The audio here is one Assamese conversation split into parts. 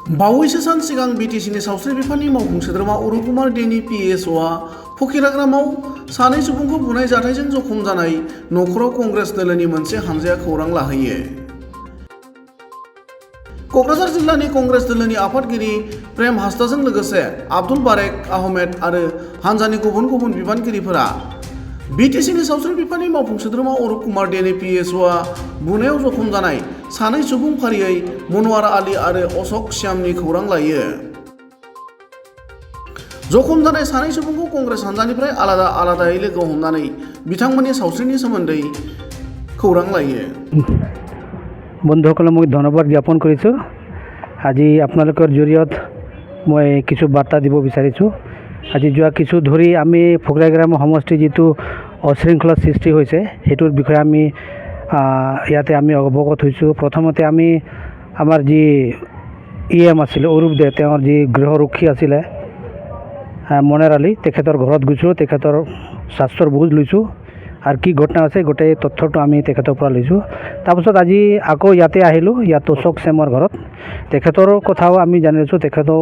बावैसो सान सिगां बिटिसिनि सावस्रि बिफाननि मावफुं सोद्रोमा अरुप कुमार देनि पिएसअआ फकिराग्रामाव सानै सुबुंखौ बुनाय जाथायजों जखम जानाय नखराव कंग्रेस दोलोनि मोनसे हानजाया खौरां लाहैयो। क'क्राझार जिल्लानि कंग्रेस दोलोनि आफादगिरि प्रेम हास्ताजों लोगोसे आब्दुल बारेक आहमेद आरो हानजानि गुबुन गुबुन बिबानगिरिफोरा बिटिसिनि सावस्रि बिफाननि मावफुं सोद्रोमा अरुप कुमार देनि पिएसअआ बुनायाव जखम जानाय सानै सुबुं फारियै मनवार आली आरो अशक श्यामनि खौरां लायो। जखम जानाय सानै सुबुंखौ कंग्रेस हानजानिफ्राय आलादा आलादायै लोगो हमनानै बिथांमोननि सावस्रिनि सोमोन्दै खौरां लायो। বন্ধুসকলক মই ধন্যবাদ জ্ঞাপন কৰিছোঁ। আজি আপোনালোকৰ জৰিয়ত মই কিছু বাৰ্তা দিব বিচাৰিছোঁ। আজি যোৱা কিছু ধৰি আমি ফকিৰাগ্ৰাম সমষ্টি যিটো অশৃংখলা সৃষ্টি হৈছে সেইটোৰ বিষয়ে আমি ইয়াতে আমি অৱগত হৈছোঁ। প্ৰথমতে আমি আমাৰ যি EM আছিলে অৰুপ দে, তেওঁৰ যি গৃহৰক্ষী আছিলে মনাৰ আলী, তেখেতৰ ঘৰত গৈছোঁ, তেখেতৰ স্বাস্থ্যৰ বুজ লৈছোঁ আৰু কি ঘটনা আছে গোটেই তথ্যটো আমি তেখেতৰ পৰা লৈছোঁ। তাৰপিছত আজি আকৌ ইয়াতে আহিলোঁ, ইয়াত অশোক শ্যামৰ ঘৰত তেখেতৰ কথাও আমি জানি লৈছোঁ। তেখেতৰ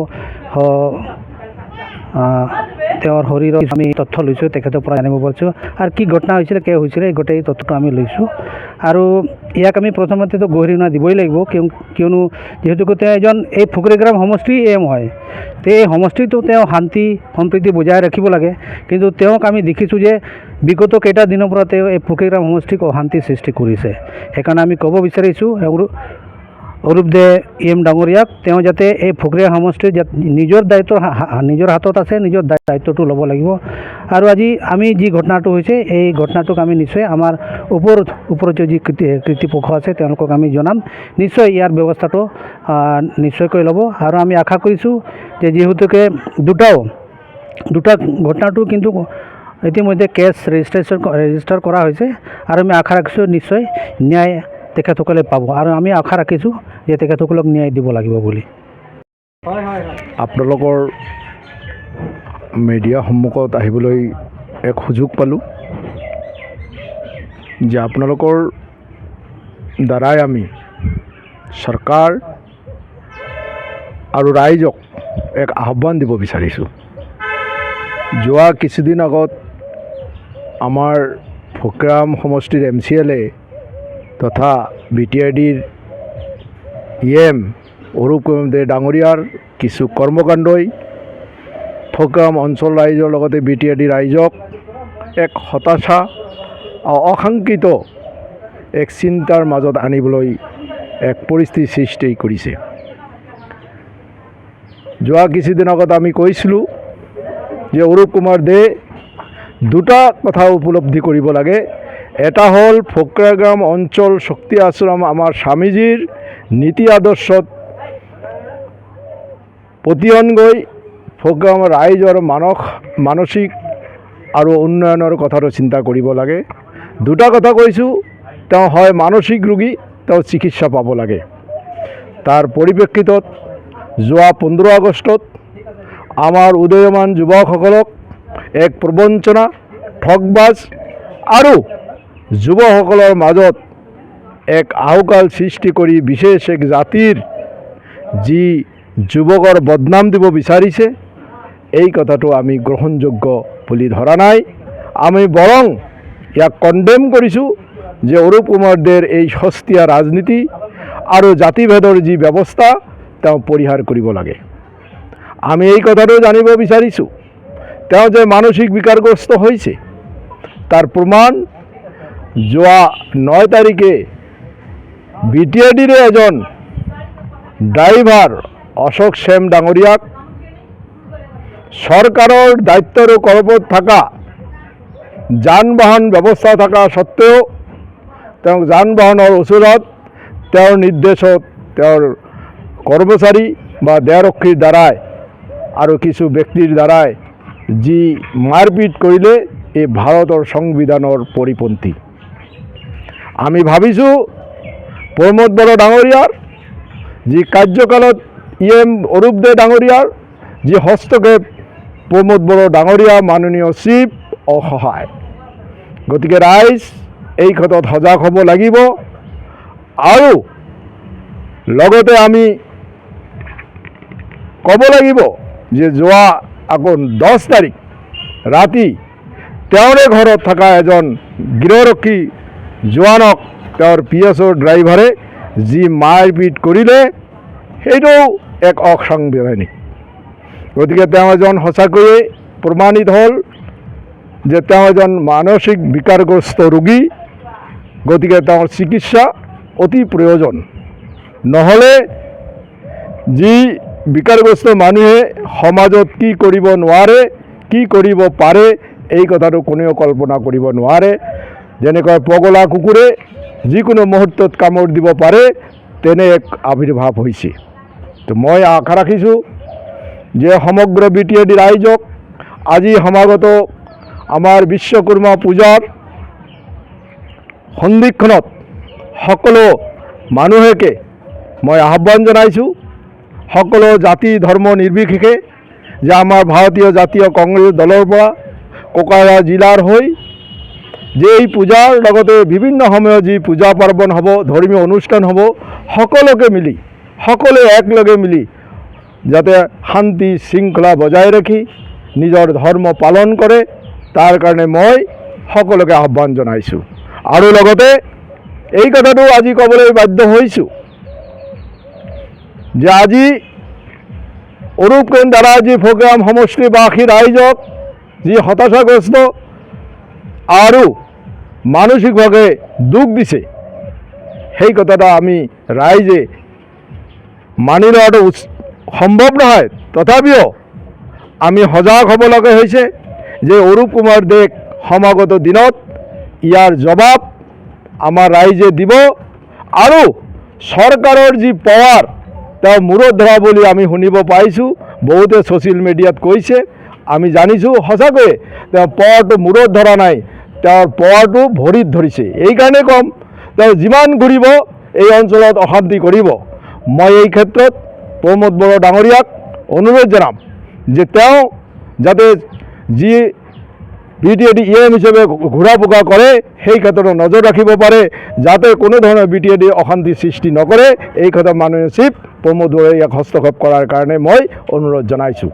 তেওঁৰ শৰীৰৰ আমি তথ্য লৈছোঁ, তেখেতৰ পৰা জানিব পাৰিছোঁ আৰু কি ঘটনা হৈছিলে কিয় হৈছিলে এই গোটেই তথ্যটো আমি লৈছোঁ। আৰু ইয়াক আমি প্ৰথমতেতো গৰিহণা দিবই লাগিব, কিয়নো যিহেতু তেওঁ এজন এই ফকিৰাগ্ৰাম সমষ্টিৰ EM হয়। তো এই সমষ্টিটো তেওঁ শান্তি সম্প্ৰীতি বজাই ৰাখিব লাগে, কিন্তু তেওঁক আমি দেখিছোঁ যে বিগত কেইটা দিনৰ পৰা তেওঁ এই ফকিৰাগ্ৰাম সমষ্টিক অশান্তি সৃষ্টি কৰিছে। সেইকাৰণে আমি ক'ব বিচাৰিছোঁ অৰুপ দে EM ডাঙৰীয়াক তেওঁ যাতে এই ফকিৰাগ্ৰাম সমষ্টিৰ নিজৰ দায়িত্ব নিজৰ হাতত আছে, নিজৰ দায়িত্বটো ল'ব লাগিব। আৰু আজি আমি যি ঘটনাটো হৈছে এই ঘটনাটোক আমি নিশ্চয় আমাৰ ওপৰত যি কৃতিপক্ষ আছে তেওঁলোকক আমি জনাম, নিশ্চয় ইয়াৰ ব্যৱস্থাটো নিশ্চয়কৈ ল'ব। আৰু আমি আশা কৰিছোঁ যে যিহেতুকে দুটা ঘটনাটো কিন্তু ইতিমধ্যে কেছ ৰেজিষ্টাৰ কৰা হৈছে আৰু আমি আশা ৰাখিছোঁ নিশ্চয় ন্যায় তেখেতসকলে পাব আৰু আমি আশা ৰাখিছোঁ যে তেখেতসকলক ন্যায় দিব লাগিব বুলি। আপোনালোকৰ মিডিয়া সন্মুখত আহিবলৈ এক সুযোগ পালোঁ যে আপোনালোকৰ দ্বাৰাই আমি চৰকাৰ আৰু ৰাইজক এক আহ্বান দিব বিচাৰিছোঁ। যোৱা কিছুদিন আগত আমাৰ ফকিৰাগ্ৰাম সমষ্টিৰ MCLA তথা BTIDৰ EM অৰুপ কুমাৰ দে ডাঙৰীয়াৰ কিছু কৰ্মকাণ্ডই ফকিৰাগ্ৰাম অঞ্চল ৰাইজৰ লগতে BTID ৰাইজক এক হতাশা অশাংকিত এক চিন্তাৰ মাজত আনিবলৈ এক পৰিস্থিতি সৃষ্টি কৰিছে। যোৱা কিছুদিন আগত আমি কৈছিলোঁ যে অৰুপ কুমাৰ দে দুটা কথা উপলব্ধি কৰিব লাগে। এটা হ'ল ফকিৰাগ্ৰাম অঞ্চল শক্তি আশ্ৰম আমাৰ স্বামীজীৰ নীতি আদৰ্শত পতিয়ন গৈ ফকিৰাগ্ৰামৰ ৰাইজৰ মানসিক আৰু উন্নয়নৰ কথাটো চিন্তা কৰিব লাগে। দুটা কথা কৈছোঁ, তেওঁ হয় মানসিক ৰোগী, তেওঁ চিকিৎসা পাব লাগে। তাৰ পৰিপ্ৰেক্ষিতত যোৱা 15 আগষ্টত আমাৰ উদীয়মান যুৱকসকলক এক প্ৰবঞ্চনা ঠগবাজ আৰু যুৱকসকলৰ মাজত এক আহুকাল সৃষ্টি কৰি বিশেষ এক জাতিৰ যি যুৱকৰ বদনাম দিব বিচাৰিছে এই কথাটো আমি গ্ৰহণযোগ্য বুলি ধৰা নাই। আমি বৰং ইয়াক কণ্ডেম কৰিছোঁ যে অৰুপ কুমাৰ দেৰ এই সস্তীয়া ৰাজনীতি আৰু জাতিভেদৰ যি ব্যৱস্থা তেওঁ পৰিহাৰ কৰিব লাগে। আমি এই কথাটো জানিব বিচাৰিছোঁ তেওঁ যে মানসিক বিকাৰগ্ৰস্ত হৈছে তাৰ প্ৰমাণ যোৱা 9 তাৰিখে BTIDৰ এজন ড্ৰাইভাৰ অশোক শ্যাম ডাঙৰীয়াক চৰকাৰৰ দায়িত্বৰ কৰ্মত থকা যান বাহন ব্যৱস্থা থকা সত্ত্বেও তেওঁক যান বাহনৰ ওচৰত তেওঁৰ নিৰ্দেশত তেওঁৰ কৰ্মচাৰী বা দেহৰক্ষীৰ দ্বাৰাই আৰু কিছু ব্যক্তিৰ দ্বাৰাই যি মাৰপিট কৰিলে এই ভাৰতৰ সংবিধানৰ পৰিপন্থী। আমি ভাবিছোঁ প্ৰমোদ বড়ো ডাঙৰীয়াৰ যি কাৰ্যকালত EM অৰুপ দে ডাঙৰীয়াৰ যি হস্তক্ষেপ প্ৰমোদ বড়ো ডাঙৰীয়া মাননীয় চিফ অসহায়। গতিকে ৰাইজ এই ক্ষেত্ৰত সজাগ হ'ব লাগিব আৰু লগতে আমি ক'ব লাগিব যে যোৱা আকৌ 10 তাৰিখ ৰাতি তেওঁৰে ঘৰত থকা এজন গৃহৰক্ষী জোৱানক তেওঁৰ PSৰ ড্ৰাইভাৰে যি মাৰপিট কৰিলে সেইটো এক অসাংবিধানিক। গতিকে তেওঁ এজন সঁচাকৈয়ে প্ৰমাণিত হ'ল যে তেওঁ এজন মানসিক বিকাৰগ্ৰস্ত ৰোগী। গতিকে তেওঁৰ চিকিৎসা অতি প্ৰয়োজন, নহ'লে যি বিকাৰগ্ৰস্ত মানুহে সমাজত কি কৰিব নোৱাৰে, কি কৰিব পাৰে, এই কথাটো কোনেও কল্পনা কৰিব নোৱাৰে। যেনেকৈ পগলা কুকুৰে যিকোনো মুহূৰ্তত কামোৰ দিব পাৰে, তেনে এক আৱিৰ্ভাৱ হৈছে। তো মই আশা ৰাখিছোঁ যে সমগ্ৰ BTAD ৰাইজক আজি সমাগত আমাৰ বিশ্বকৰ্মা পূজাৰ সন্ধিক্ষণত সকলো মানুহকে মই আহ্বান জনাইছোঁ, সকলো জাতি ধৰ্ম নিৰ্বিশেষে, যে আমাৰ ভাৰতীয় জাতীয় কংগ্ৰেছ দলৰ পৰা কোকৰাঝাৰ জিলাৰ হৈ যে এই পূজাৰ লগতে বিভিন্ন সময়ত যি পূজা পাৰ্বণ হ'ব, ধৰ্মীয় অনুষ্ঠান হ'ব, সকলোকে মিলি সকলোৱে একলগে মিলি যাতে শান্তি শৃংখলা বজাই ৰাখি নিজৰ ধৰ্ম পালন কৰে, তাৰ কাৰণে মই সকলোকে আহ্বান জনাইছোঁ। আৰু লগতে এই কথাটো আজি ক'বলৈ বাধ্য হৈছোঁ যে আজি অৰূপ কেন দ্বাৰা যি প্ৰগ্ৰাম সমষ্টিবাসী ৰাইজক যি হতাশাগ্ৰস্ত আৰু মানসিকভাৱে দুখ দিছে, সেই কথাটো আমি ৰাইজে মানি লোৱাটো সম্ভৱ নহয়। তথাপিও আমি সজাগ হ'ব লগা হৈছে যে অৰূপ কুমাৰ দেক সমাগত দিনত ইয়াৰ জবাব আমাৰ ৰাইজে দিব। আৰু চৰকাৰৰ যি পাৱাৰ তেওঁ মূৰত ধৰা বুলি আমি শুনিব পাইছোঁ, বহুতে ছ'চিয়েল মিডিয়াত কৈছে, আমি জানিছোঁ সঁচাকৈয়ে তেওঁ পাৱাৰটো মূৰত ধৰা নাই, তেওঁৰ পাৱাৰটো ভৰিত ধৰিছে। এইকাৰণে ক'ম, তেওঁ যিমান ঘূৰিব এই অঞ্চলত অশান্তি কৰিব। মই এই ক্ষেত্ৰত প্ৰমোদ বড়ো ডাঙৰীয়াক অনুৰোধ জনাম যে তেওঁ যাতে যি BTAD EM হিচাপে ঘূৰা পকা কৰে, সেই ক্ষেত্ৰত নজৰ ৰাখিব পাৰে, যাতে কোনো ধৰণৰ BTAD অশান্তি সৃষ্টি নকৰে। এই ক্ষেত্ৰত মাননীয় চিফ প্ৰমোদ বড়োৱে ইয়াক হস্তক্ষেপ কৰাৰ কাৰণে মই অনুৰোধ জনাইছোঁ।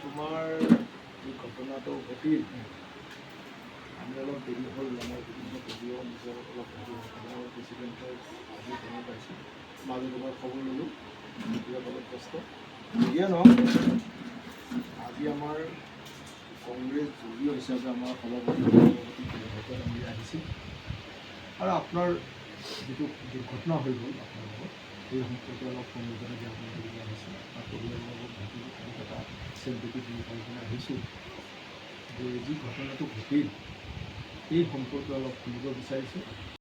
তোমাৰ যি ঘটনাটো ঘটিল, আমি অলপ দেৰি হ'ল, আমাৰ বিভিন্ন ভিডিঅ' নিজৰ অলপ আমাৰ প্ৰেচিডেণ্টৰ আজি গম পাইছোঁ, মাজত মই খবৰ ল'লোঁ, বিৰাট অলপ কষ্ট যিয়ে নহওক। আজি আমাৰ কংগ্ৰেছ দলীয় হিচাপে আমাৰ সভাপতি আমি আহিছিল, আৰু আপোনাৰ যিটো দুৰ্ঘটনা হৈ গ'ল আপোনাৰ লগত, সেই সম্পৰ্কে অলপ সমবেদনা জ্ঞাপন কৰিবলগীয়া হৈছিল। আৰু পৰিয়ালৰ লগত ঘটি এটা চেম্পিটি দি আলোচনা হৈছোঁ যে যি ঘটনাটো ঘটিল সেই সম্পৰ্কে অলপ শুনিব বিচাৰিছোঁ।